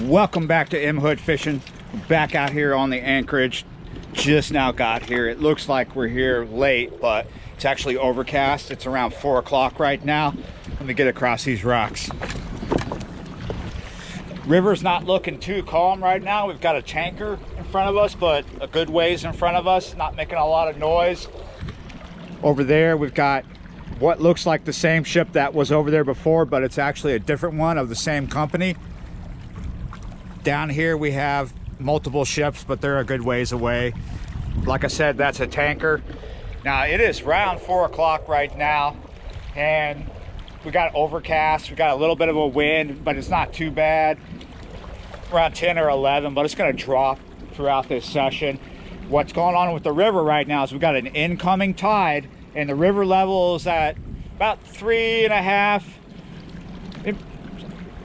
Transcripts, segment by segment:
Welcome back to M Hood Fishing. Back out here on the anchorage. Just now got here. It looks like we're here late, but it's actually overcast. It's around 4 o'clock right now. Let me get across these rocks. River's not looking too calm right now. We've got a tanker in front of us, but a good ways in front of us, not making a lot of noise. Over there we've got what looks like the same ship that was over there before, but it's actually a different one of the same company. Down here we have multiple ships, but they're a good ways away. Like I said, that's a tanker. Now it is around 4 o'clock right now, and we got overcast. We got a little bit of a wind, but it's not too bad. Around 10 or 11, but it's going to drop throughout this session. What's going on with the river right now is we've got an incoming tide, and the river level is at about 3.5,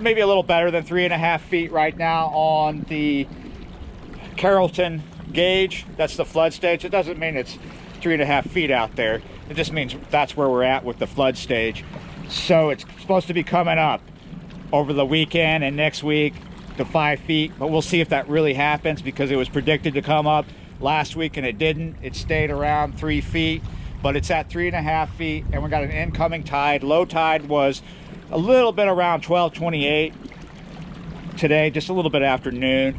maybe a little better than 3.5 feet right now on the Carrollton gauge. That's the flood stage. It doesn't mean it's 3.5 feet out there. It just means that's where we're at with the flood stage. So it's supposed to be coming up over the weekend and next week to 5 feet, but we'll see if that really happens, because it was predicted to come up last week and it didn't. It stayed around 3 feet, but it's at 3.5 feet, and we got an incoming tide. Low tide was a little bit around 12:28 today, just a little bit after noon,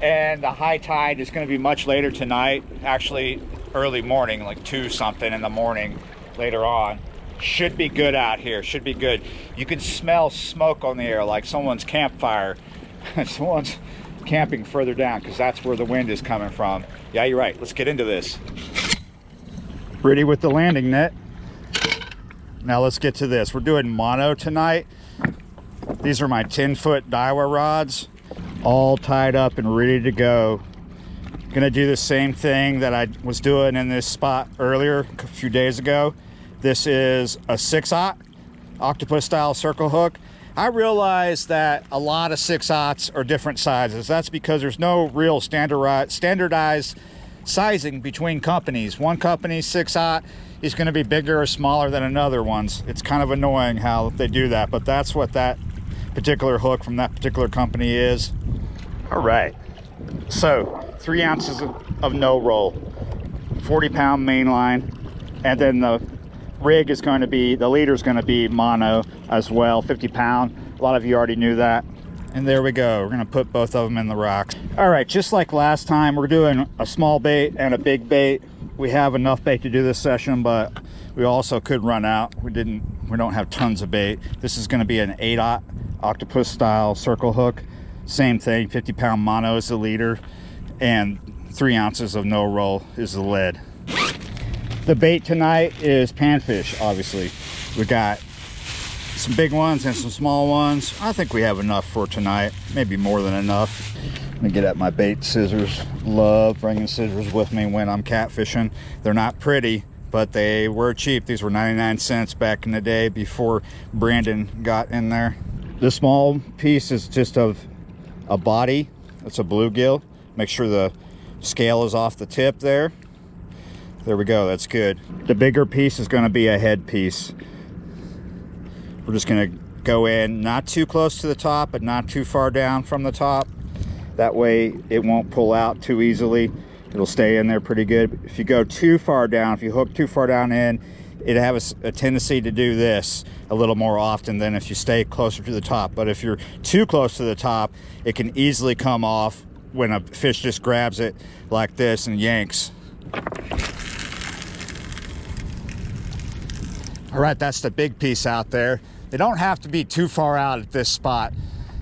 and the high tide is going to be much later tonight, actually early morning, like 2 something in the morning later on. Should be good out here, should be good. You can smell smoke on the air, like someone's campfire. Someone's camping further down, because that's where the wind is coming from. Yeah, you're right. Let's get into this. Ready with the landing net. Now let's get to this. We're doing mono tonight. These are my 10-foot Daiwa rods, all tied up and ready to go. Gonna do the same thing that I was doing in this spot earlier a few days ago. This is a 6/0 octopus style circle hook. I realize that a lot of 6/0s are different sizes. That's because there's no real standardized sizing between companies. One company's 6/0 is going to be bigger or smaller than another one's. It's kind of annoying how they do that, but that's what that particular hook from that particular company is. All right, so 3 ounces of no roll, 40-pound main line, and then the rig is going to be, the leader is going to be mono as well, 50-pound. A lot of you already knew that. And there we go. We're going to put both of them in the rocks. All right, just like last time, we're doing a small bait and a big bait. We have enough bait to do this session, but we also could run out. We don't have tons of bait. This is going to be an 8/0 octopus style circle hook. Same thing, 50-pound mono is the leader, and 3 ounces of no roll is the lead. The bait tonight is panfish, obviously. We got some big ones and some small ones. I think we have enough for tonight, maybe more than enough. Let me get at my bait scissors. Love bringing scissors with me when I'm catfishing. They're not pretty, but they were cheap. These were 99 cents back in the day before Brandon got in there. The small piece is just of a body. It's a bluegill. Make sure the scale is off the tip there. There we go, that's good. The bigger piece is going to be a head piece. We're just going to go in not too close to the top, but not too far down from the top. That way it won't pull out too easily. It'll stay in there pretty good. If you go too far down, if you hook too far down in, it'll have a tendency to do this a little more often than if you stay closer to the top. But if you're too close to the top, it can easily come off when a fish just grabs it like this and yanks. All right, that's the big piece out there. They don't have to be too far out at this spot,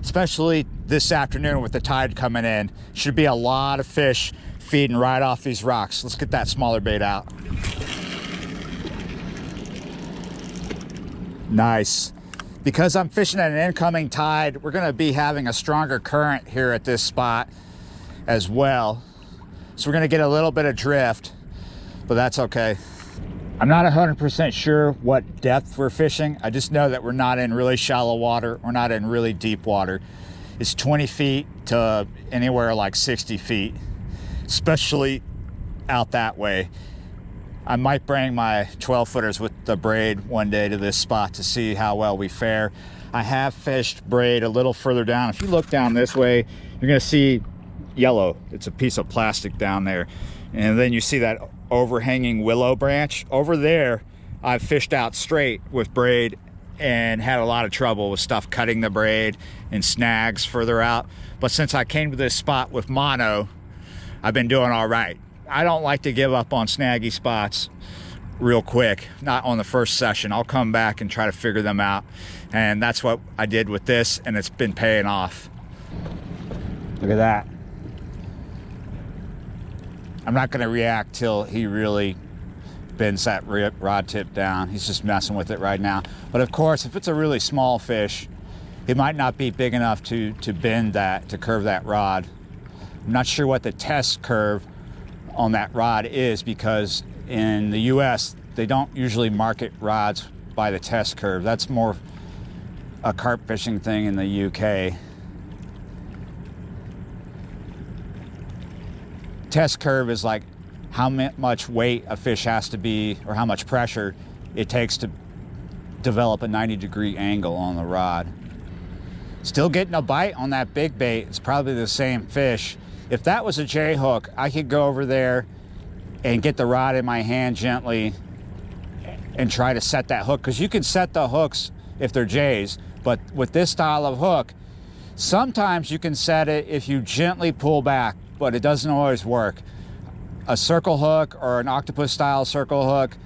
especially this afternoon with the tide coming in. Should be a lot of fish feeding right off these rocks. Let's get that smaller bait out. Nice. Because I'm fishing at an incoming tide, we're gonna be having a stronger current here at this spot as well. So we're gonna get a little bit of drift, but that's okay. I'm not 100% sure what depth we're fishing. I just know that we're not in really shallow water. We're not in really deep water. It's 20 feet to anywhere like 60 feet, especially out that way. I might bring my 12 footers with the braid one day to this spot to see how well we fare. I have fished braid a little further down. If you look down this way, you're gonna see yellow. It's a piece of plastic down there. And then you see that overhanging willow branch. Over there, I've fished out straight with braid and had a lot of trouble with stuff cutting the braid and snags further out. But since I came to this spot with mono, I've been doing all right. I don't like to give up on snaggy spots real quick, not on the first session. I'll come back and try to figure them out. And that's what I did with this, and it's been paying off. Look at that. I'm not gonna react till he really bends that rod tip down. He's just messing with it right now. But of course, if it's a really small fish, it might not be big enough to bend that, to curve that rod. I'm not sure what the test curve on that rod is, because in the US, they don't usually market rods by the test curve. That's more a carp fishing thing in the UK. Test curve is like how much weight a fish has to be, or how much pressure it takes to develop a 90-degree angle on the rod. Still getting a bite on that big bait. It's probably the same fish. If that was a J hook, I could go over there and get the rod in my hand gently and try to set that hook, because you can set the hooks if they're J's, but with this style of hook, sometimes you can set it if you gently pull back, but it doesn't always work. A circle hook or an octopus style circle hook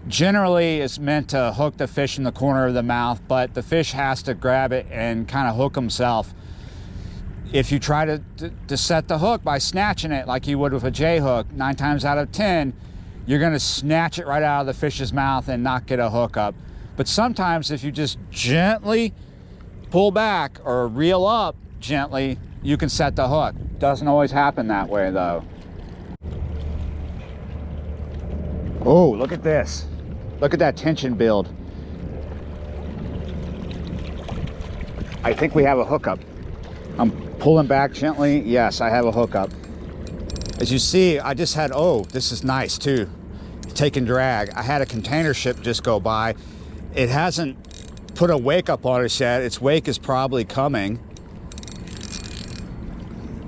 generally is meant to hook the fish in the corner of the mouth, but the fish has to grab it and kind of hook himself. If you try to set the hook by snatching it like you would with a J hook, 9 times out of 10, you're gonna snatch it right out of the fish's mouth and not get a hook up. But sometimes if you just gently pull back or reel up gently, you can set the hook. Doesn't always happen that way though. Oh, look at this. Look at that tension build. I think we have a hookup. I'm pulling back gently. Yes, I have a hookup. As you see, I just had, oh, this is nice too. Taking drag. I had a container ship just go by. It hasn't put a wake up on us yet. Its wake is probably coming.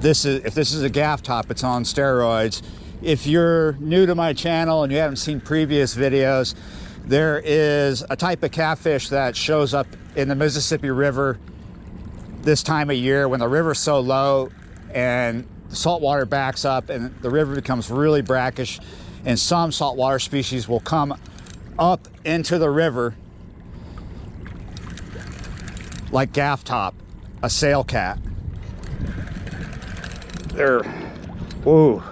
If this is a gaff top, it's on steroids. If you're new to my channel and you haven't seen previous videos, there is a type of catfish that shows up in the Mississippi River this time of year when the river's so low and the salt water backs up and the river becomes really brackish, and some saltwater species will come up into the river like gaff top, a sail cat. They're, ooh.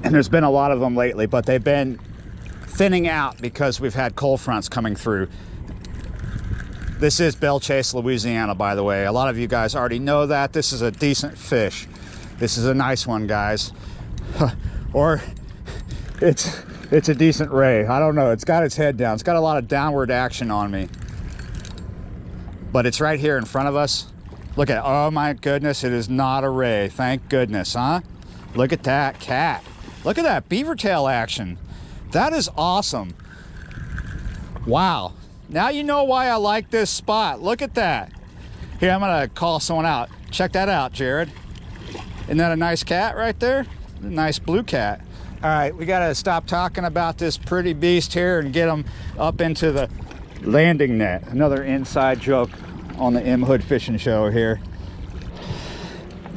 And there's been a lot of them lately, but they've been thinning out because we've had cold fronts coming through. This is Belle Chase, Louisiana, by the way. A lot of you guys already know that. This is a decent fish. This is a nice one, guys. Or it's a decent ray. I don't know. It's got its head down. It's got a lot of downward action on me. But it's right here in front of us. Look at, oh my goodness, it is not a ray. Thank goodness, huh? Look at that cat. Look at that beaver tail action. That is awesome. Wow. Now you know why I like this spot. Look at that. Here, I'm gonna call someone out. Check that out, Jared. Isn't that a nice cat right there? A nice blue cat. All right, we gotta stop talking about this pretty beast here and get him up into the landing net. Another inside joke on the M Hood Fishing Show here.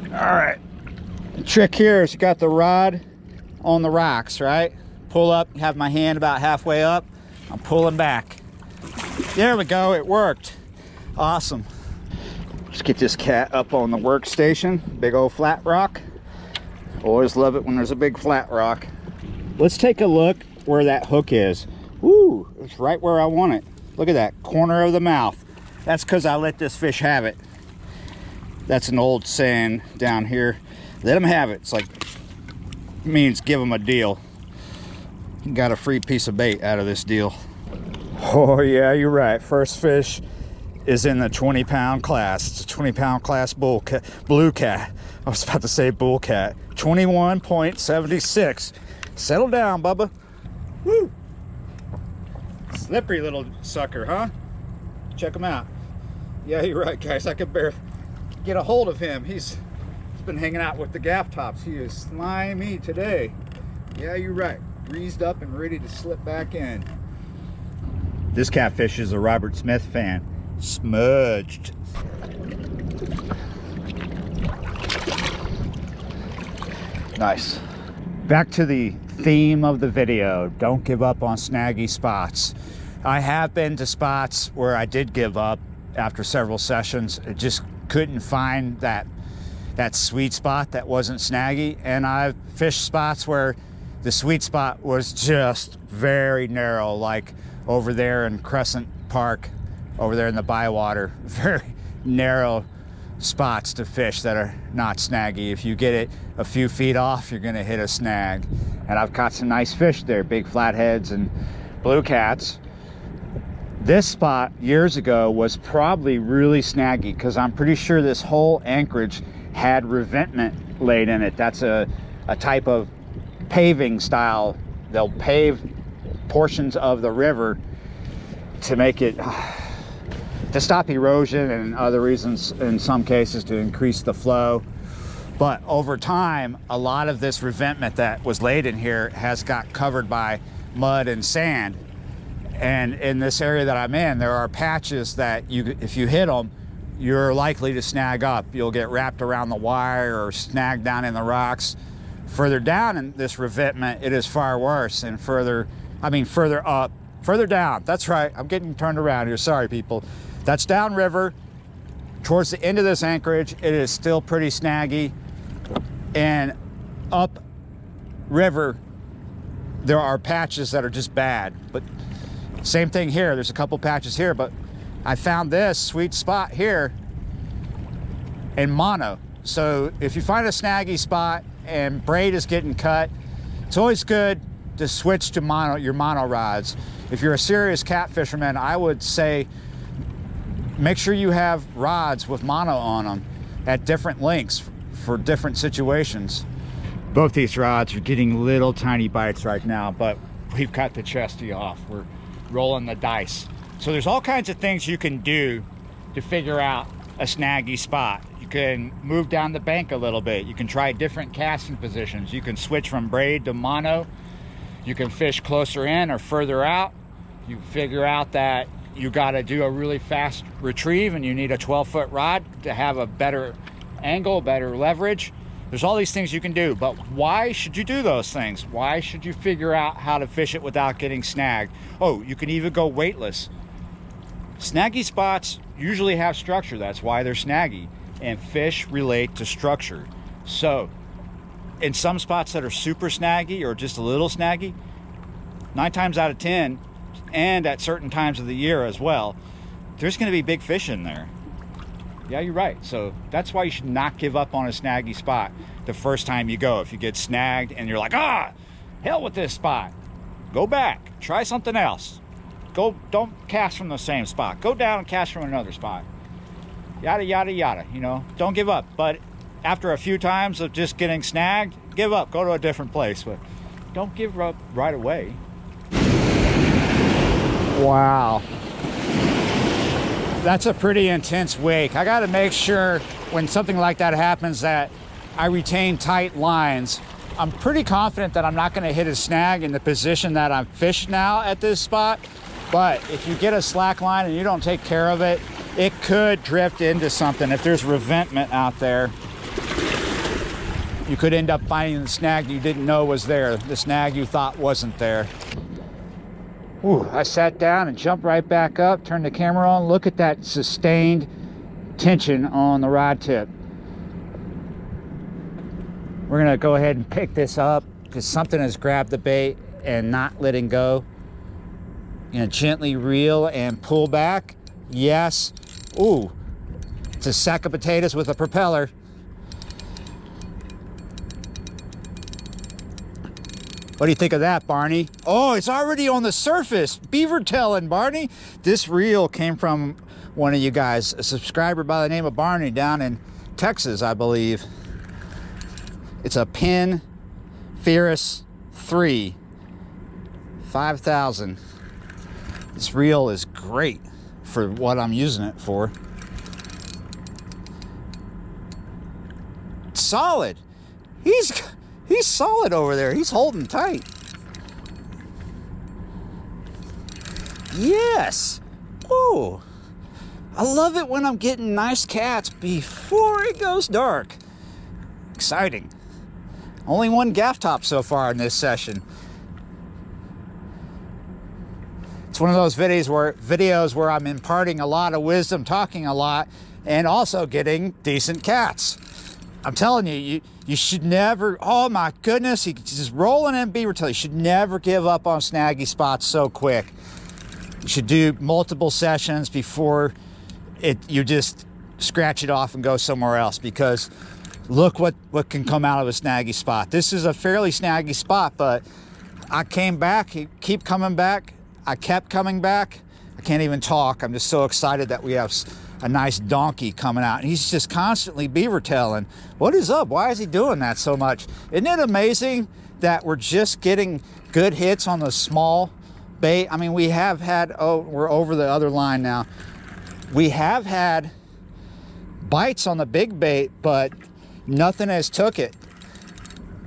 All right, the trick here is you got the rod on the rocks, right? Pull up, have my hand about halfway up. I'm pulling back. There we go, it worked. Awesome. Let's get this cat up on the workstation. Big old flat rock. Always love it when there's a big flat rock. Let's take a look where that hook is. Ooh, it's right where I want it. Look at that, corner of the mouth. That's because I let this fish have it. That's an old saying down here. Let him have it. It's like, means give him a deal. You got a free piece of bait out of this deal. Oh yeah, you're right. First fish is in the 20-pound class. It's a 20-pound class blue cat. I was about to say bull cat. 21.76. Settle down, Bubba. Woo! Slippery little sucker, huh? Check him out. Yeah, you're right, guys. I could barely get a hold of him. He's been hanging out with the gaff tops. He is slimy today. Yeah, you're right. Greased up and ready to slip back in. This catfish is a Robert Smith fan. Smudged. Nice. Back to the theme of the video. Don't give up on snaggy spots. I have been to spots where I did give up after several sessions. I just couldn't find that sweet spot that wasn't snaggy. And I've fished spots where the sweet spot was just very narrow, like over there in Crescent Park, over there in the bywater. Very narrow spots to fish that are not snaggy. If you get it a few feet off, you're gonna hit a snag. And I've caught some nice fish there, big flatheads and blue cats. This spot years ago was probably really snaggy because I'm pretty sure this whole anchorage had revetment laid in it. That's a type of paving style. They'll pave portions of the river to make it, to stop erosion and other reasons, in some cases to increase the flow. But over time, a lot of this revetment that was laid in here has got covered by mud and sand. And in this area that I'm in, there are patches that if you hit them, you're likely to snag up. You'll get wrapped around the wire or snagged down in the rocks. Further down in this revetment, it is far worse. And further up, further down. That's right, I'm getting turned around here. Sorry, people. That's downriver. Towards the end of this anchorage, it is still pretty snaggy. And up river, there are patches that are just bad. But same thing here. There's a couple patches here, but I found this sweet spot here in mono. So if you find a snaggy spot and braid is getting cut, it's always good to switch to your mono rods. If you're a serious catfisherman, I would say make sure you have rods with mono on them at different lengths for different situations. Both these rods are getting little tiny bites right now, but we've cut the chesty off. We're rolling the dice. So there's all kinds of things you can do to figure out a snaggy spot. You can move down the bank a little bit. You can try different casting positions. You can switch from braid to mono. You can fish closer in or further out. You figure out that you got to do a really fast retrieve and you need a 12-foot rod to have a better angle, better leverage. There's all these things you can do, but why should you do those things? Why should you figure out how to fish it without getting snagged? Oh, you can even go weightless. Snaggy spots usually have structure. That's why they're snaggy. And fish relate to structure. So in some spots that are super snaggy or just a little snaggy, 9 times out of 10, and at certain times of the year as well, there's going to be big fish in there. Yeah, you're right. So that's why you should not give up on a snaggy spot the first time you go. If you get snagged and you're like, hell with this spot, go back, try something else. Don't cast from the same spot. Go down and cast from another spot. Yada, yada, yada, you know, don't give up. But after a few times of just getting snagged, give up, go to a different place. But don't give up right away. Wow. That's a pretty intense wake. I got to make sure when something like that happens that I retain tight lines. I'm pretty confident that I'm not going to hit a snag in the position that I'm fished now at this spot. But if you get a slack line and you don't take care of it, it could drift into something. If there's revetment out there, you could end up finding the snag you didn't know was there, the snag you thought wasn't there. Ooh, I sat down and jumped right back up, turned the camera on. Look at that sustained tension on the rod tip. We're gonna go ahead and pick this up because something has grabbed the bait and not letting go. Gently reel and pull back. Yes. Ooh, it's a sack of potatoes with a propeller. What do you think of that, Barney? Oh, it's already on the surface. Beaver tailing, Barney. This reel came from one of you guys, a subscriber by the name of Barney down in Texas, I believe. It's a Penn Ferris 3, 5,000. This reel is great for what I'm using it for. Solid. He's solid over there. He's holding tight. Yes. Oh, I love it when I'm getting nice cats before it goes dark. Exciting. Only one gaff top so far in this session. It's one of those videos where I'm imparting a lot of wisdom, talking a lot, and also getting decent cats. I'm telling you, you should never, oh my goodness, he's just rolling in beaver tail. You should never give up on snaggy spots so quick. You should do multiple sessions before you just scratch it off and go somewhere else, because look what can come out of a snaggy spot. This is a fairly snaggy spot, but I came back, keep coming back. I kept coming back. I can't even talk. I'm just so excited that we have a nice donkey coming out. And he's just constantly beaver tailing. What is up? Why is he doing that so much? Isn't it amazing that we're just getting good hits on the small bait? I mean, we have had, oh, we're over the other line now. We have had bites on the big bait, but nothing has took it.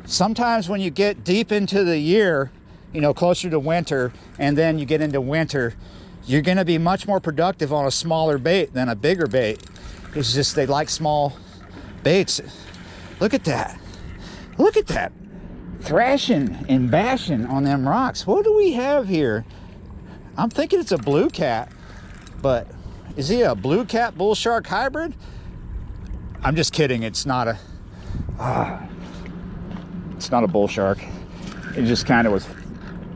Sometimes when you get deep into the year, you know, closer to winter, and then you get into winter, you're going to be much more productive on a smaller bait than a bigger bait. It's just they like small baits. Look at that. Look at that. Thrashing and bashing on them rocks. What do we have here? I'm thinking it's a blue cat, but is he a blue cat bull shark hybrid? I'm just kidding. It's not a bull shark. It just kind of was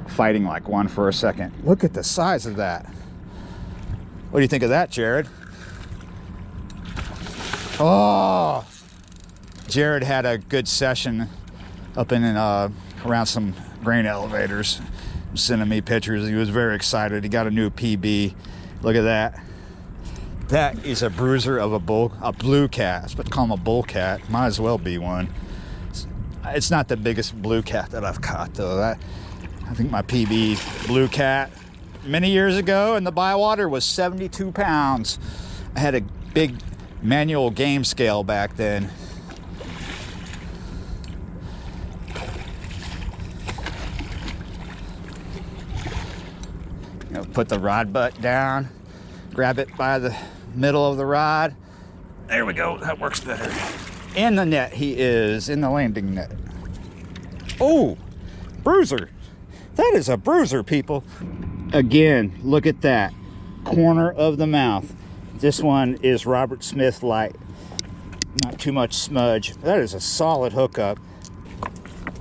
fighting like one for a second. Look at the size of that. What do you think of that, Jared? Oh, Jared had a good session up in around some grain elevators, sending me pictures. He was very excited. He got a new PB. Look at that. That is a bruiser of a blue cat. I was about to call him a bull cat. Might as well be one. It's not the biggest blue cat that I've caught though. I think my PB blue cat many years ago in the Bywater was 72 pounds. I had a big manual game scale back then. You know, put the rod butt down, grab it by the middle of the rod. There we go, that works better. In the net he is, in the landing net. Oh, bruiser. That is a bruiser, people. Again, look at that. Corner of the mouth. This one is Robert Smith light. Not too much smudge. That is a solid hookup.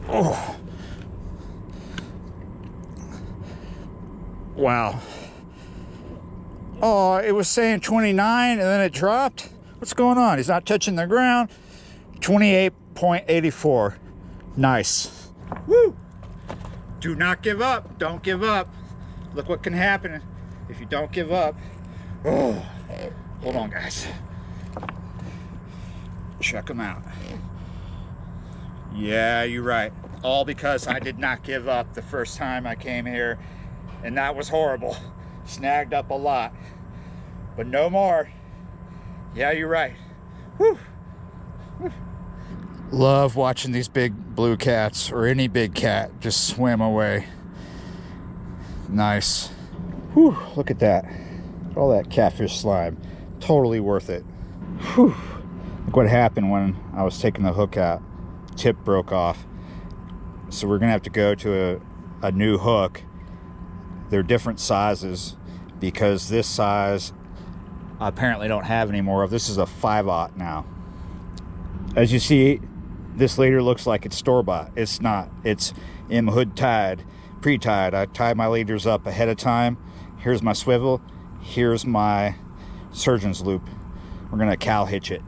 Oh. Wow. Oh, it was saying 29 and then it dropped. What's going on? He's not touching the ground. 28.84. Nice. Woo! Do not give up. Don't give up. Look what can happen if you don't give up. Oh, hold on, guys. Check them out. Yeah, you're right. All because I did not give up the first time I came here, and that was horrible. Snagged up a lot, but no more. Yeah, you're right. Whew. Whew. Love watching these big blue cats, or any big cat, just swim away. Nice. Whew, look at that. All that catfish slime. Totally worth it. Whew. Look what happened when I was taking the hook out. Tip broke off. So we're gonna have to go to a new hook. They're different sizes because this size I apparently don't have any more of. This is a 5/0 now. As you see, this leader looks like it's store-bought. It's not. It's in hood tied, pre-tied. I tie my leaders up ahead of time. Here's my swivel. Here's my surgeon's loop. We're gonna cow hitch it.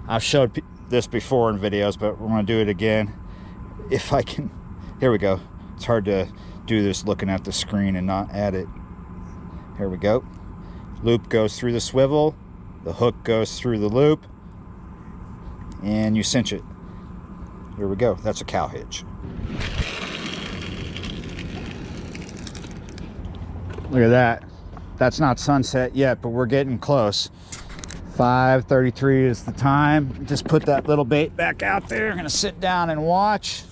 I've showed this before in videos, but we're gonna do it again. If I can. Here we go. It's hard to do this looking at the screen and not at it. Here we go. Loop goes through the swivel. The hook goes through the loop. And you cinch it. Here we go. That's a cow hitch. Look at that. That's not sunset yet, but we're getting close. 5:33 is the time. Just put that little bait back out there. I'm gonna sit down and watch.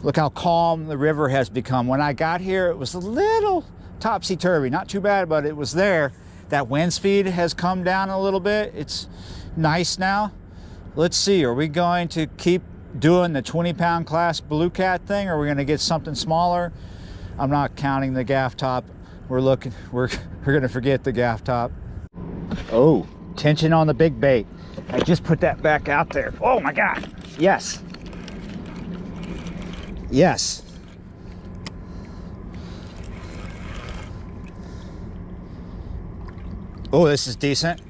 Look how calm the river has become. When I got here, it was a little topsy-turvy. Not too bad, but it was there. That wind speed has come down a little bit. It's nice now. Let's see, are we going to keep doing the 20-pound class blue cat thing, or are we gonna get something smaller? I'm not counting the gaff top. We're gonna forget the gaff top. Oh, tension on the big bait. I just put that back out there. Oh my God, yes. Yes. Oh, this is decent.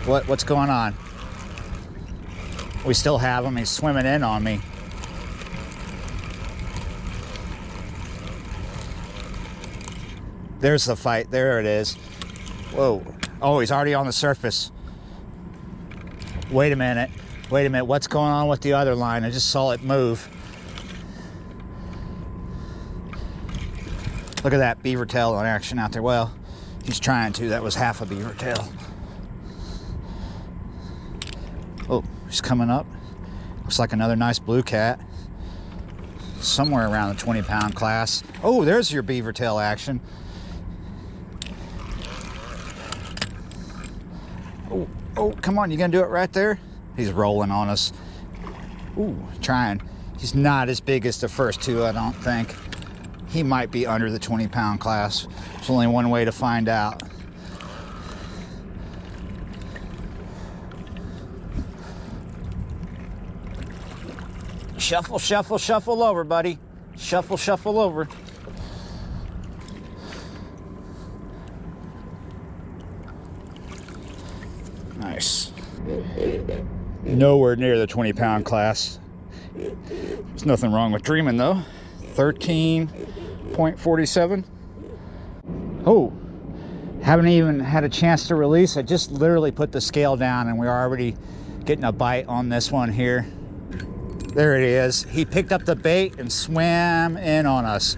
What's going on? We still have him. He's swimming in on me. There's the fight. There it is. Whoa. Oh, he's already on the surface. Wait a minute. Wait a minute. What's going on with the other line? I just saw it move. Look at that beaver tail in action out there. Well, he's trying to. That was half a beaver tail. Oh, he's coming up. Looks like another nice blue cat. Somewhere around the 20-pound class. Oh, there's your beaver tail action. Oh, come on, you gonna do it right there? He's rolling on us. Ooh, trying. He's not as big as the first two, I don't think. He might be under the 20-pound class. There's only one way to find out. Shuffle, shuffle, shuffle over, buddy. Shuffle, shuffle over. Nice. Nowhere near the 20-pound class. There's nothing wrong with dreaming though. 13.47. Oh, haven't even had a chance to release. I just literally put the scale down and we're already getting a bite on this one here. There it is. He picked up the bait and swam in on us.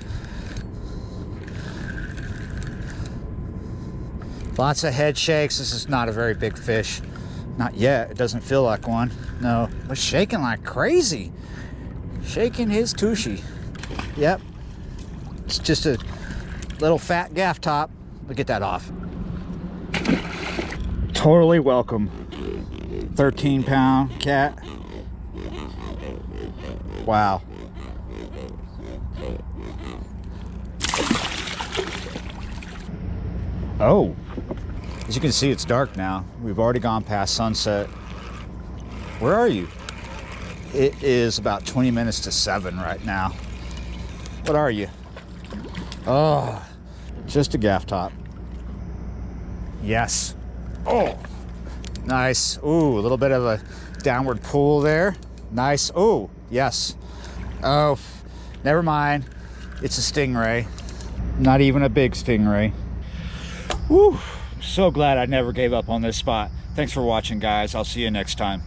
Lots of head shakes. This is not a very big fish. Not yet. It doesn't feel like one. No, it was shaking like crazy. Shaking his tushy. Yep. It's just a little fat gaff top. We'll get that off. Totally welcome. 13-pound cat. Wow. Oh, as you can see, it's dark now. We've already gone past sunset. Where are you? It is about 20 minutes to 7 right now. What are you? Oh, just a gaff top. Yes. Oh, nice. Ooh, a little bit of a downward pull there. Nice. Oh, yes. Oh, never mind. It's a stingray. Not even a big stingray. Woo. So glad I never gave up on this spot. Thanks for watching, guys. I'll see you next time.